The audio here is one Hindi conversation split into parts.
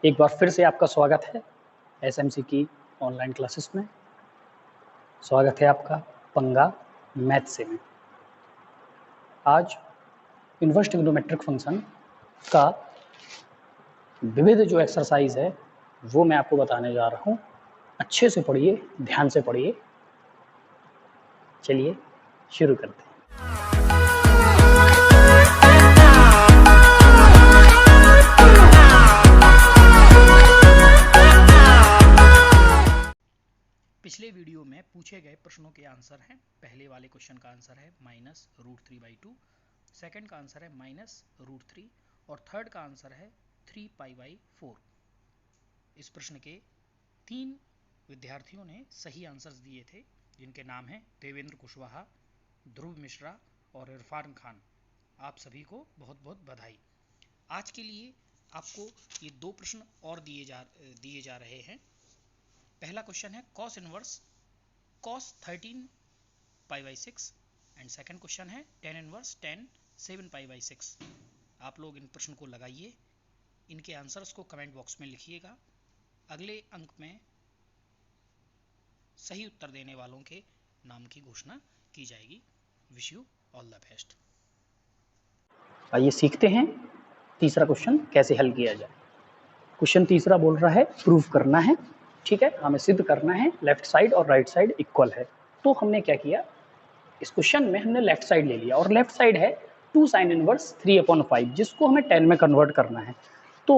एक बार फिर से आपका स्वागत है एसएमसी की ऑनलाइन क्लासेस में। स्वागत है आपका पंगा मैथ से में। आज इन्वर्स ट्रिग्नोमेट्रिक फंक्शन का विविध जो एक्सरसाइज है वो मैं आपको बताने जा रहा हूँ। अच्छे से पढ़िए, ध्यान से पढ़िए। चलिए शुरू करते हैं। पिछले वीडियो में पूछे गए प्रश्नों के आंसर हैं। पहले वाले क्वेश्चन का आंसर है -√3/2, सेकंड का आंसर है -√3 और थर्ड का आंसर है 3π/4। इस प्रश्न के 3 विद्यार्थियों ने सही आंसर्स दिए थे, जिनके नाम हैं देवेंद्र कुशवाहा, ध्रुव मिश्रा और इरफान खान। आप सभी को बहुत बहुत बधाई। आज के लिए आपको ये 2 प्रश्न और दिए जा रहे हैं। पहला क्वेश्चन है cos inverse cos 13π/6 and second question है tan इनवर्स tan 7π/6। आप लोग इन प्रश्न को लगाइए, इनके आंसर्स को कमेंट बॉक्स में लिखिएगा। अगले अंक में सही उत्तर देने वालों के नाम की घोषणा की जाएगी। Wish you all the best. आइए सीखते हैं तीसरा क्वेश्चन कैसे हल किया जाए। क्वेश्चन तीसरा बोल रहा है प्रूव करना है, ठीक है, हमें सिद्ध करना है लेफ्ट साइड और राइट साइड इक्वल है। तो हमने क्या किया, इस क्वेश्चन में हमने लेफ्ट साइड ले लिया और लेफ्ट साइड है 2 sin इनवर्स 3/5, जिसको हमें 10 में कन्वर्ट करना है। तो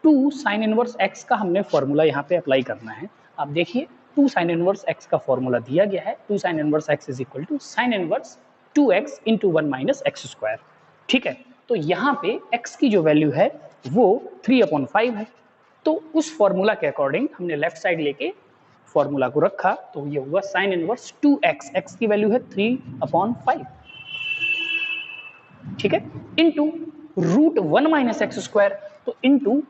2 sin इनवर्स x का हमने फॉर्मूला यहाँ पे अप्लाई करना है। आप देखिए 2 sin इनवर्स x का फॉर्मूला दिया गया है। 2 sin inverse x is equal to sin inverse 2x into 1 - x²। ठीक है, तो यहाँ पे x की जो वैल्यू है वो 3/5 है। तो उस फॉर्मूला के अकॉर्डिंग हमने लेफ्ट साइड लेके फॉर्मूला को रखा, तो ये हुआ sin इनवर्स 2x, x की वैल्यू है 3/5, ठीक है, इनटू √1 - x²। तो इनटू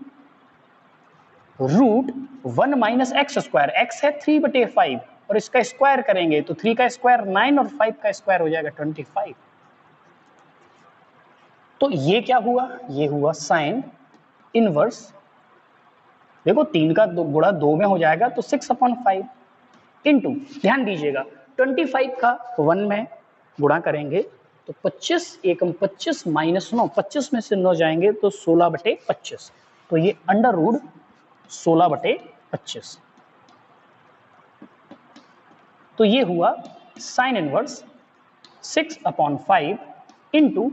√1 - x², x है 3/5 और इसका स्क्वायर करेंगे तो 3 का स्क्वायर 9 और 5 का स्क्वायर हो जाएगा 25। तो ये क्या हुआ, ये हुआ sin इनवर्स, देखो 3 का गुणा 2 में हो जाएगा तो 6/5 इंटू, ध्यान दीजिएगा 25 का 1 में गुणा करेंगे तो 25 एकम 25 -9, 25 में से 9 जाएंगे तो 16/25, तो ये अंडर रूट 16/25। तो ये हुआ साइन इनवर्स 6/5 इंटू,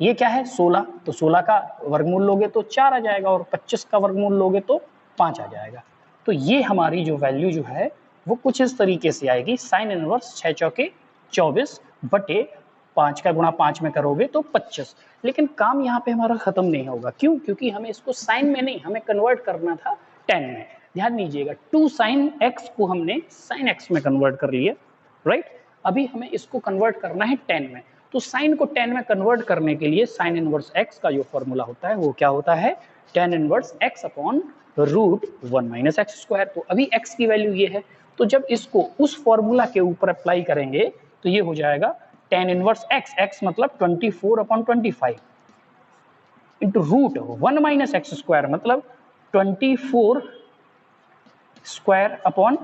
ये क्या है 16, तो 16 का वर्गमूल लोगे तो 4 आ जाएगा और 25 का वर्गमूल लोगे तो 5 आ जाएगा। तो ये हमारी जो वैल्यू जो है वो कुछ इस तरीके से आएगी, साइन इनवर्स 6 चौके 24 बटे 5 का गुणा 5 में करोगे तो 25। लेकिन काम यहाँ पे हमारा खत्म नहीं होगा, क्यों, क्योंकि हमें इसको साइन में नहीं, हमें कन्वर्ट करना था tan में। ध्यान दीजिएगा 2 sin x को हमने sin x में कन्वर्ट कर लिया, राइट। अभी हमें इसको कन्वर्ट करना है tan में। तो साइन को tan में कन्वर्ट करने के लिए साइन इनवर्स x का जो फॉर्मूला होता है वो क्या होता है, tan inverse x upon √1 - x²। तो अभी x की वैल्यू ये है, तो जब इसको उस फॉर्मूला के ऊपर अप्लाई करेंगे तो ये हो जाएगा tan इनवर्स x, x मतलब 24/25 इंटू √1 - x² मतलब 24 स्क्वायर अपॉन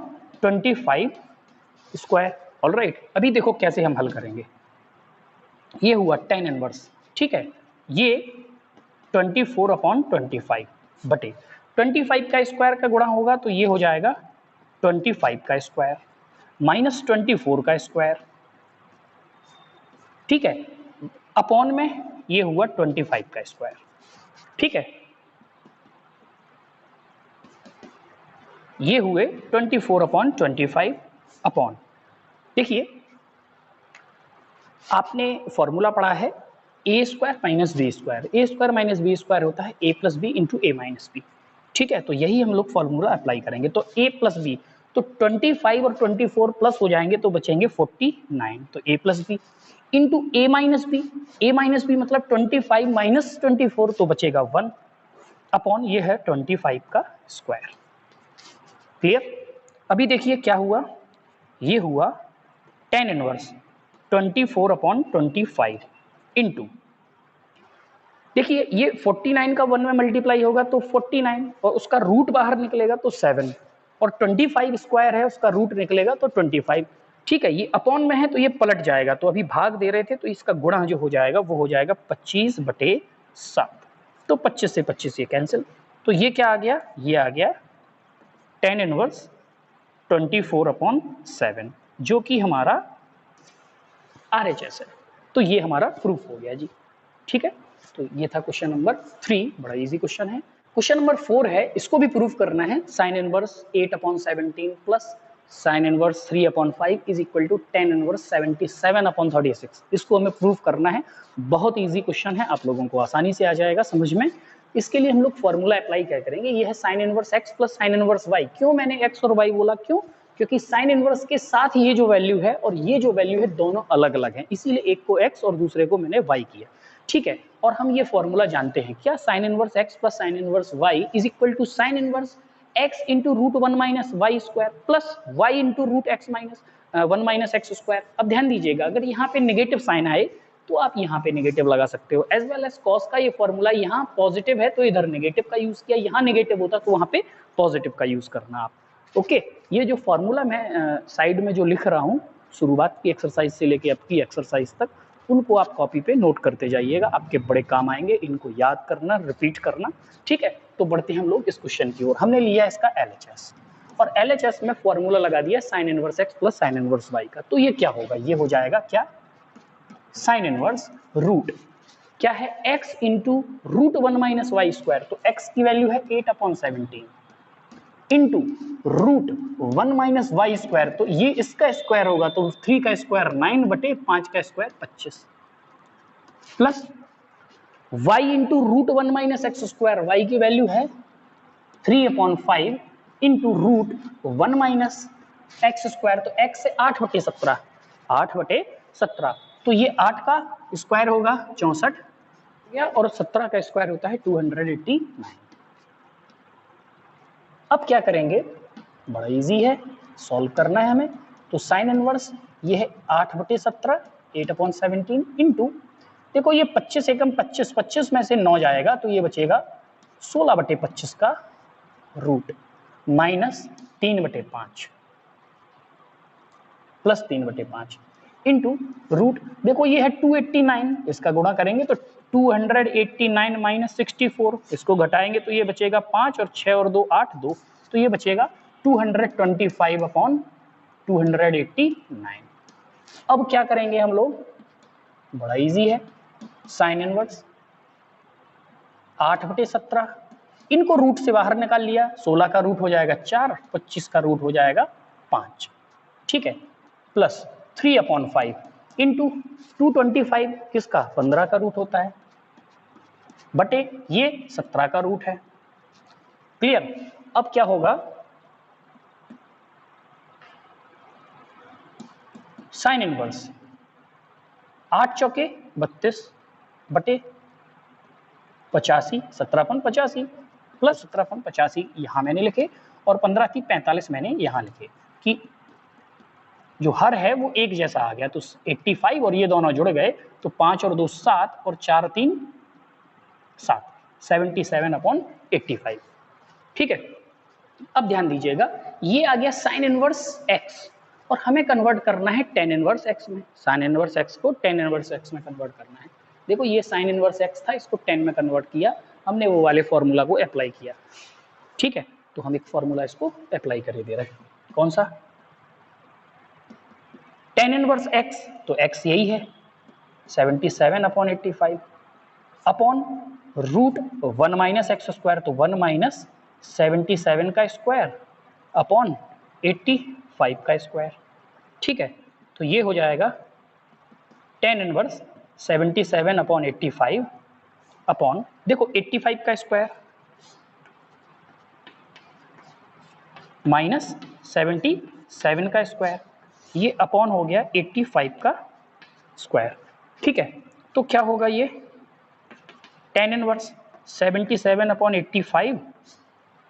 25 स्क्वायर। ऑलराइट, अभी देखो कैसे हम हल करेंगे। ये हुआ tan इनवर्स, ठीक है, ये 24/25 बटे 25 का स्क्वायर का गुणा होगा तो ये हो जाएगा 25 का स्क्वायर माइनस 24 का स्क्वायर, ठीक है, अपॉन में ये हुआ 25 का स्क्वायर, ठीक है, ये हुए 24/25 अपॉन, देखिए आपने फॉर्मूला पढ़ा है a² - b², a² - b² होता है a + b into a - b, ठीक है, तो यही हम लोग फॉर्मूला अप्लाई करेंगे। तो a + b, तो 25 और 24 प्लस हो जाएंगे तो बचेंगे 49, तो a + b into a - b, a - b मतलब 25 - 24 तो बचेगा 1 अपॉन ये है 25 का स्क्वायर। क्लियर। अभी देखिए क्या हुआ, ये हुआ tan इनवर्स 24/25 इंटू देखिए ये 49 का 1 में मल्टीप्लाई होगा तो 49 और उसका रूट बाहर निकलेगा तो 7 और 25 स्क्वायर है उसका रूट निकलेगा तो 25। ठीक है, ये अपॉन में है तो ये पलट जाएगा, तो अभी भाग दे रहे थे तो इसका गुणा जो हो जाएगा वो हो जाएगा 25/7। तो 25 से 25 ये कैंसिल, तो ये क्या आ गया, ये आ गया tan इनवर्स 24/7 जो कि हमारा RHS है। तो ये हमारा प्रूफ हो गया जी। ठीक है, तो ये था क्वेश्चन नंबर 3, बड़ा इजी क्वेश्चन है। क्वेश्चन नंबर 4 है, इसको भी प्रूफ करना है। Sine inverse 8/17 plus sine inverse 3/5 is equal to tan inverse 77/36। इसको हमें प्रूफ करना है। बहुत इजी क्वेश्चन है, आप लोगों को आसानी से आ जाएगा समझ में। इसके लिए हम लोग फॉर्मूला अप्लाई क्या करेंगे, ये है sine inverse x plus sine inverse y। क्यों मैंने x और y बोला, क्यों, क्योंकि साइन इनवर्स के साथ ये जो वैल्यू है और ये जो वैल्यू है दोनों अलग अलग हैं, इसीलिए एक को x और दूसरे को मैंने y किया। ठीक है, और हम ये फॉर्मूला जानते हैं क्या, sine inverse x plus sine inverse y is equal to sine inverse x into root 1 minus y square plus y into root x minus 1 minus x square. अब ध्यान दीजिएगा, अगर यहाँ पे नेगेटिव साइन आए तो आप यहाँ पे नेगेटिव लगा सकते हो, एज वेल एज कॉस का ये फॉर्मूला यहाँ पॉजिटिव है तो इधर नेगेटिव का यूज किया, यहाँ नेगेटिव होता तो वहाँ पे पॉजिटिव का यूज करना आप। ओके, ये जो फॉर्मूला मैं साइड में जो लिख रहा हूँ शुरुआत की एक्सरसाइज से लेके अब की एक्सरसाइज तक, उनको आप कॉपी पे नोट करते जाइएगा, आपके बड़े काम आएंगे, इनको याद करना, रिपीट करना। ठीक है, तो बढ़ते हैं हम लोग इस क्वेश्चन की ओर। हमने लिया इसका LHS और LHS में फॉर्मूला लगा दिया sign inverse x plus sine inverse y का। तो ये क्या होगा, ये हो जाएगा क्या, साइन इनवर्स रूट क्या है x into root 1 minus y square. तो x की वैल्यू है 8/17 into root 1 minus y square, तो ये इसका स्क्वायर होगा तो 3 का स्क्वायर 9/5 का square 25 plus y into root 1 minus x square, y की वैल्यू है 3/5 into root 1 minus x square, तो x से 8/17 8/17, तो ये 8 का स्क्वायर होगा 64 और 17 का स्क्वायर होता है 289। अब क्या करेंगे, बड़ा इजी है, सॉल्व करना है हमें। तो साइन इनवर्स ये है 8/17 8/17 इंटू, देखो ये 25 एकम 25, 25 में से 9 जाएगा तो ये बचेगा 16/25 का root minus 3/5 plus 3/5 into root, देखो ये है 289, इसका गुणा करेंगे तो 289 माइनस 64, इसको घटाएंगे तो ये बचेगा 5 और 6 और 2 8 2, तो ये बचेगा 225/289। अब क्या करेंगे हम लोग, बड़ा इजी है, साइन इनवर्स 8/17, इनको रूट से बाहर निकाल लिया, 16 का रूट हो जाएगा 4, 25 का रूट हो जाएगा 5। ठीक है, प्लस 3/5 इंटू 225 किसका 15 का रूट होता है बटे ये 17 का रूट है। क्लियर, अब क्या होगा, साइन इनवर्स 8 चौके 32 बटे 85, 17/85 प्लस 17/85 यहाँ मैंने लिखे और 15 की 45 मैंने यहाँ लिखे कि जो हर है वो एक जैसा आ गया, तो 85 और ये दोनों जुड़ गए तो 5 और 2 7 और 4 3 7 77/85। ठीक है, अब ध्यान दीजिएगा, ये आ गया साइन इनवर्स x और हमें कन्वर्ट करना है tan इनवर्स x में। साइन इनवर्स x को tan इनवर्स x में कन्वर्ट करना है। देखो ये साइन इनवर्स x था, इसको tan में कन्वर्ट किया हमने, वो वाले फॉर्मूला को अप्लाई किया। ठीक है, तो हम एक फॉर्मूला इसको अप्लाई कर दे रहे हैं, कौन सा, tan इनवर्स x, तो x यही है 77/85 upon root 1 minus x square, तो 1 माइनस 77 का स्क्वायर अपॉन 85 का स्क्वायर। ठीक है, तो ये हो जाएगा tan इनवर्स 77/85 अपॉन, देखो 85 का स्क्वायर माइनस 77 का स्क्वायर, ये अपॉन हो गया 85 का स्क्वायर। ठीक है, तो क्या होगा ये tan inverse 77/85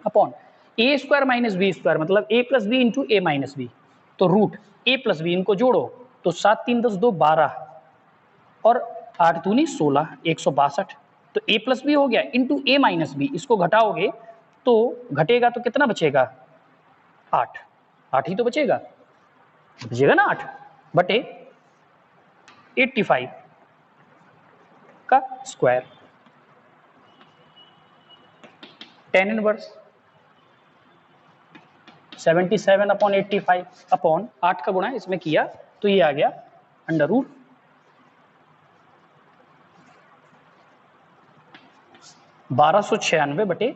upon a square minus b square, मतलब a plus b into a minus b, तो रूट a प्लस बी, इनको जोड़ो तो 7 3 10 2 12 और 8 दूनी 16 162 तो a प्लस बी हो गया इंटू a माइनस बी, इसको घटाओगे तो घटेगा तो कितना बचेगा 8, 8 ही तो बचेगा ना 8 बटे 85 का square, tan inverse 77 upon 85 upon 8 का गुणा इसमें किया तो ये आ गया अंडर रूट 1296 बटे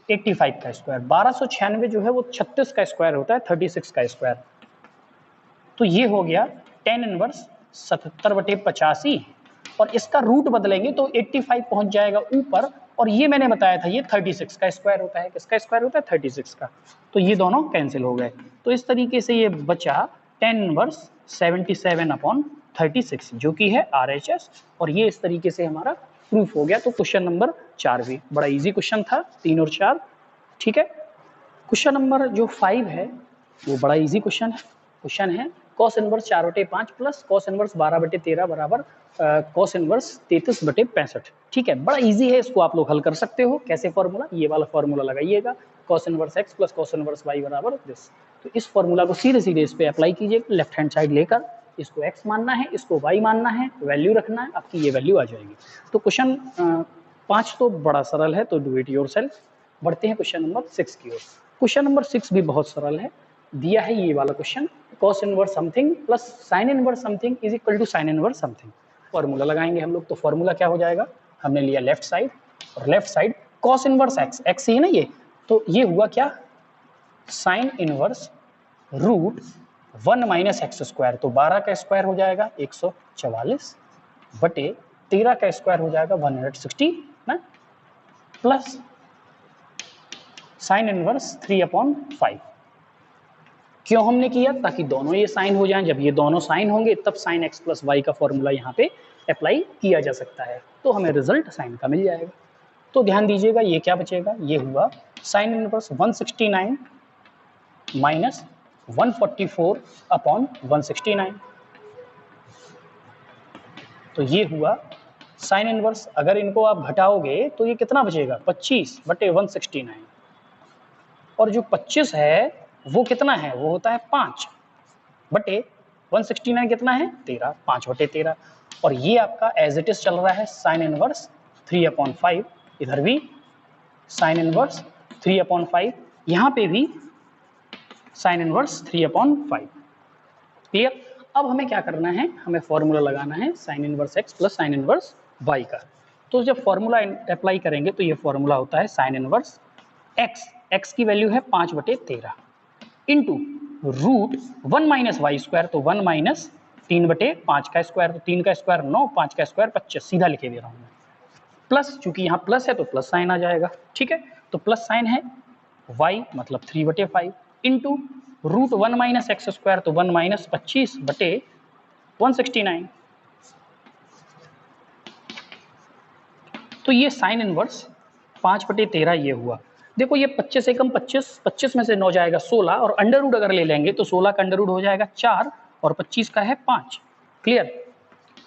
85 का स्क्वायर। 1296 जो है वो 36 का स्क्वायर होता है, 36 का स्क्वायर। तो ये हो गया tan इनवर्स 77 बटे 85 और इसका रूट बदलेंगे तो 85 पहुंच जाएगा ऊपर, और ये मैंने बताया था ये 36 का स्क्वायर होता है। किसका स्क्वायर होता है 36 का। तो ये दोनों कैंसिल हो गए, तो इस तरीके से ये बचा tan इनवर्स 77 अपॉन 36 जो कि है RHS, और ये इस तरीके से हमारा प्रूफ हो गया। तो क्वेश्चन नंबर 4 भी बड़ा इजी क्वेश्चन था, 3 और 4, ठीक है। क्वेश्चन नंबर जो 5 है वो बड़ा इजी क्वेश्चन है cos inverse 4/5 plus cos inverse 12/13 बराबर cos इनवर्स 33/65, ठीक है। बड़ा इजी है, इसको आप लोग हल कर सकते हो। कैसे फॉर्मूला, ये वाला फॉर्मूला लगाइएगा, cos inverse x plus cos inverse y बराबर दिस। तो इस फॉर्मूला को सीधे सीधे इस पे अप्लाई कीजिएगा, लेफ्ट हैंड साइड लेकर इसको x मानना है, इसको y मानना है, वैल्यू रखना है, आपकी ये वैल्यू आ जाएगी। तो क्वेश्चन 5 तो बड़ा सरल है, तो डू इट योरसेल्फ। बढ़ते हैं क्वेश्चन नंबर 6 की ओर। क्वेश्चन नंबर 6 भी बहुत सरल है, दिया है ये वाला question, cos inverse something plus sin inverse something is equal to sin inverse something. Formula लगाएंगे हम लोग, तो फॉर्मूला क्या हो जाएगा, हमने लिया लेफ्ट साइड और left side cos inverse x ही है ना ये, तो ये हुआ क्या sin inverse root 1 minus x square, तो 12 का स्क्वायर हो जाएगा 144 बटे 13 का स्क्वायर हो जाएगा 160 ना, प्लस sin इनवर्स 3/5। क्यों हमने किया, ताकि दोनों ये साइन हो जाएं। जब ये दोनों साइन होंगे तब sin x प्लस वाई का फॉर्मूला यहाँ पे अप्लाई किया जा सकता है, तो हमें रिजल्ट साइन का मिल जाएगा। तो ध्यान दीजिएगा ये क्या बचेगा, ये हुआ sin इनवर्स 169 माइनस 144 अपॉन 169, तो ये हुआ sin इनवर्स। अगर इनको आप घटाओगे तो ये कितना बचेगा 25 बटे 169, और जो 25 है वो कितना है, वो होता है 5 बटे 169 कितना है 13, 5 बटे 13, और ये आपका एज इट इज चल रहा है sin इनवर्स 3/5, इधर भी sin इनवर्स 3/5, यहाँ पे भी sin इनवर्स 3/5। क्लियर। अब हमें क्या करना है, हमें फॉर्मूला लगाना है sin inverse x plus sin inverse y का। तो जब फॉर्मूला अप्लाई करेंगे तो ये फॉर्मूला होता है sin इनवर्स x की वैल्यू है 5/13 into root 1 minus y square, तो 1 माइनस 3/5 का स्क्वायर, तो 3 का स्क्वायर 9, 5 का स्क्वायर 25, सीधा लिखे दे रहा हूँ मैं, प्लस चूंकि यहाँ प्लस है तो प्लस साइन आ जाएगा, ठीक है। तो प्लस साइन है y मतलब 3/5 into root 1 minus x square, तो 1 माइनस 25 बटे 169। तो ये साइन इनवर्स 5/13 ये हुआ। देखो ये 25 एकम 25, 25 में से 9 जाएगा 16, और अंडर रूट अगर ले लेंगे तो 16 का अंडर रूट हो जाएगा 4 और 25 का है 5, क्लियर,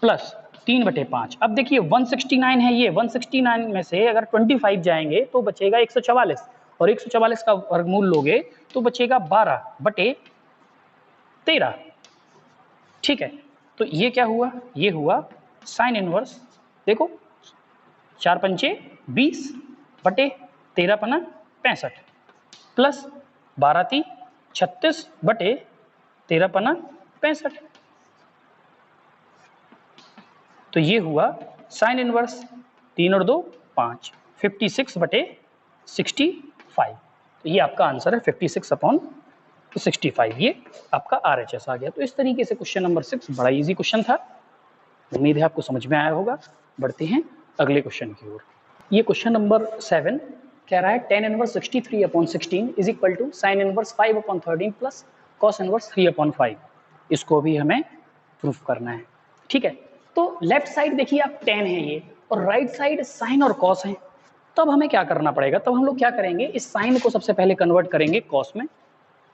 प्लस 3/5। अब देखिए 169 है ये, 169 में से अगर 25 जाएंगे तो बचेगा 144, और 144 का वर्गमूल लोगे तो बचेगा 12/13, ठीक है। तो ये क्या हुआ, ये हुआ साइन इनवर्स, देखो 4 पंचे 20 बटे 13 पना 65 प्लस 12 × 36 बटे 13 पना 65, तो ये हुआ साइन इनवर्स 3 और 2 5, 56 बटे 65। तो ये आपका आंसर है 56/65, ये आपका RHS आ गया। तो इस तरीके से क्वेश्चन नंबर 6 बड़ा इजी क्वेश्चन था, उम्मीद है आपको समझ में आया होगा। बढ़ते हैं अगले क्वेश्चन की ओर। ये क्वेश्चन नंबर 7 कह रहा है tan inverse 63/16 is equal to sine inverse 5/13 plus cos inverse 3/5। इसको भी हमें प्रूफ करना है, ठीक है। तो लेफ्ट साइड देखिए आप tan है ये, और राइट साइड साइन और cos है। तब हमें क्या करना पड़ेगा, तब हम लोग क्या करेंगे, इस साइन को सबसे पहले कन्वर्ट करेंगे cos में,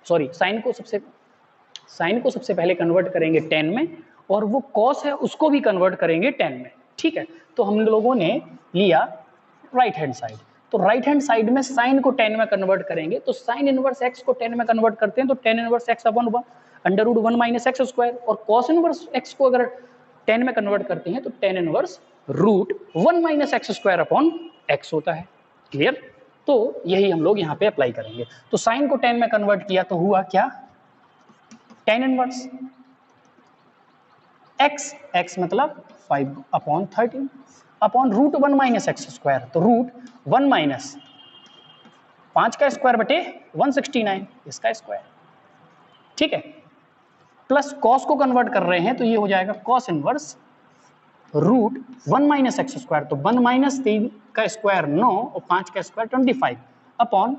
सॉरी साइन को सबसे पहले कन्वर्ट करेंगे tan में, और वो cos है उसको भी कन्वर्ट करेंगे tan में, ठीक है, तो हम लोगों ने लिया राइट हैंड साइड, तो राइट हैंड साइड में साइन को टेन में कन्वर्ट करेंगे, तो साइन इनवर्स एक्स को टेन में कन्वर्ट करते हैं तो tan inverse x upon under root 1 minus x square, और कॉस इनवर्स एक्स को अगर टेन में कन्वर्ट करते हैं तो tan inverse root 1 minus x square upon x होता है। क्लियर? तो यही हम लोग यहाँ पे अप्लाई करेंगे। तो साइन को टेन में कन्वर्ट किया तो हुआ क्या, टेन इनवर्स एक्स, एक्स मतलब 5 upon 13 upon root 1 minus x square, तो रूट 1 माइनस 5 का स्क्वायर बटे 169 इसका स्क्वायर, ठीक है, प्लस कॉस को कन्वर्ट कर रहे हैं तो ये हो जाएगा cos inverse root 1 minus x square, तो 1 माइनस 3 का स्क्वायर 9 और 5 का स्क्वायर 25 अपॉन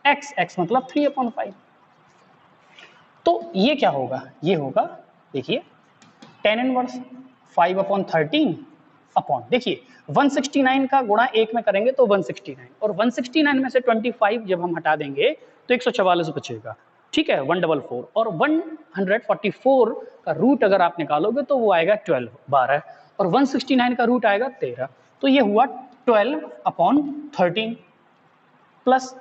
एक्स, एक्स मतलब 3 अपॉन 5। तो ये क्या होगा, ये होगा देखिए टेन इनवर्स 5 अपॉन 13 अपॉन, देखिए 169 का गुणा 1 में करेंगे तो 169, और 169 में से 25 जब हम हटा देंगे तो 144 बचेगा, ठीक है, 144, और 144 का रूट अगर आप निकालोगे तो वो आएगा 12, और 169 का रूट आएगा 13, तो ये हुआ 12 अपॉन 13 प्लस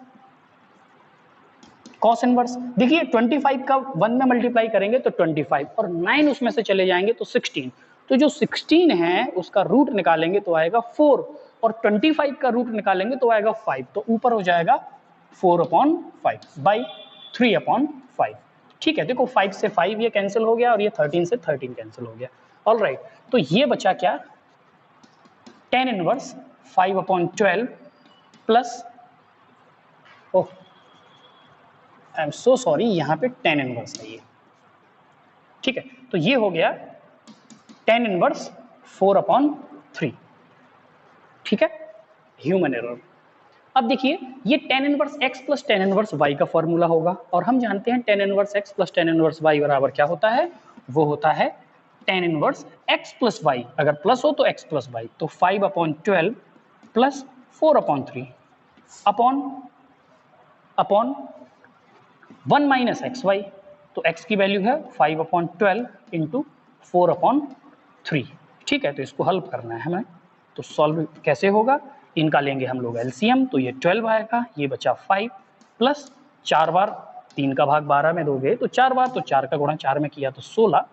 कॉस इनवर्स, देखिए 25 का 1 में मल्टीप्लाई करेंगे तो 25, और 9 उसमें से चले जाएंगे तो 16, तो जो 16 है उसका रूट निकालेंगे तो आएगा 4, और 25 का रूट निकालेंगे तो आएगा 5, तो ऊपर हो जाएगा 4 अपॉन 5 बाई 3 अपॉन 5, ठीक है। देखो 5 से 5 ये कैंसिल हो गया और ये 13 से 13 कैंसिल हो गया। ऑल राइट, तो ये बचा क्या, tan inverse 5 upon 12 plus, oh I am so sorry, यहाँ पे टेन इनवर्स है ये, ठीक है, तो ये हो गया टेन इनवर्स 4 अपॉन 3, ठीक है, ह्यूमन एरर। अब देखिए ये tan inverse x plus tan inverse y का फॉर्मूला होगा, और हम जानते हैं tan inverse x plus tan inverse y बराबर क्या होता है, वो होता है tan inverse x plus y, अगर प्लस हो तो x प्लस y, तो 5 upon 12 plus 4 upon 3 upon 1 minus x y, तो x की वैल्यू है 5 अपॉन 12 इंटू 4 अपॉन 3, ठीक है, तो इसको हल करना है हमें, तो सॉल्व कैसे होगा, इनका लेंगे हम लोग एलसीएम, तो ये 12 आएगा, ये बचा 5 प्लस 4 बार 3 का भाग 12 में दोगे तो 4 बार, तो 4 का गुणा 4 में किया तो 16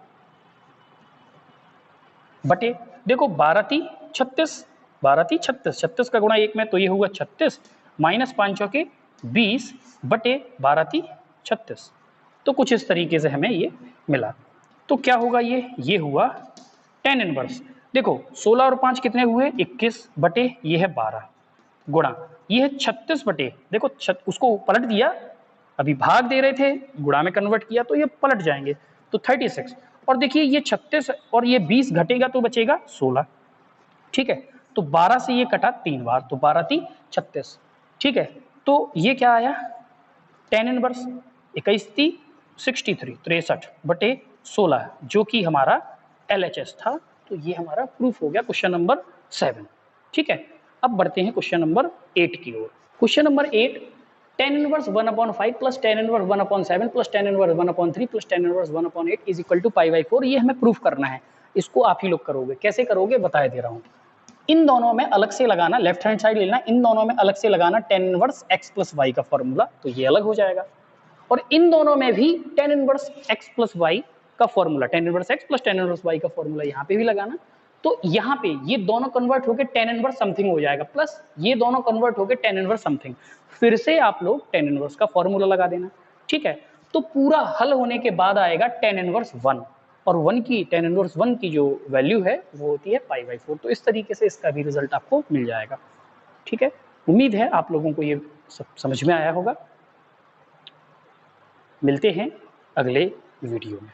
बटे, देखो 12 36, 36, 36 का गुणा 1 में तो ये हुआ 36 माइनस 5 के 20 बटे 36, तो कुछ इस तरीके से हमें ये मिला। तो क्या होगा, ये हुआ टेन इनवर्स, देखो 16 और 5 कितने हुए 21 बटे ये है 12 गुणा ये है 36 बटे, देखो उसको पलट दिया, अभी भाग दे रहे थे गुणा में कन्वर्ट किया तो ये पलट जाएंगे तो 36, और देखिए ये 36 और ये 20 घटेगा तो बचेगा 16, ठीक है, तो 12 से ये कटा 3 बार, तो 12 36, ठीक है, तो ये क्या आया टेन इनवर्स 21 63 बटे 16, जो कि हमारा LHS था, तो ये हमारा प्रूफ हो गया क्वेश्चन नंबर 7, ठीक है। अब बढ़ते हैं क्वेश्चन नंबर 8 की ओर। Question number 8, tan inverse 1 upon 5 plus tan inverse 1 upon 7 plus tan inverse 1 upon 3 plus tan inverse 1 upon 8 is equal to pi by 4, ये हमें प्रूफ करना है। इसको आप ही लोग करोगे, कैसे करोगे बताए दे रहा हूँ। इन दोनों में अलग से लगाना, लेफ्ट हैंड साइड लेना, इन दोनों में अलग से लगाना tan inverse x plus y का फॉर्मूला, तो ये अलग हो जाएगा, और इन दोनों में भी tan inverse x plus y का formula, tan inverse x plus tan inverse y का फॉर्मूला यहाँ पे भी लगाना, तो यहाँ पे ये दोनों कन्वर्ट होकर टेन इनवर्स समथिंग हो जाएगा, प्लस ये दोनों कन्वर्ट होकर टेन इनवर्स समथिंग, फिर से आप लोग टेन इनवर्स का फॉर्मूला लगा देना, ठीक है। तो पूरा हल होने के बाद आएगा टेन इनवर्स 1, और 1 की टेन इनवर्स 1 की जो वैल्यू है वो होती है पाई बाई 4, तो इस तरीके से इसका भी रिजल्ट आपको मिल जाएगा, ठीक है। उम्मीद है आप लोगों को ये सब समझ में आया होगा। मिलते हैं अगले वीडियो में।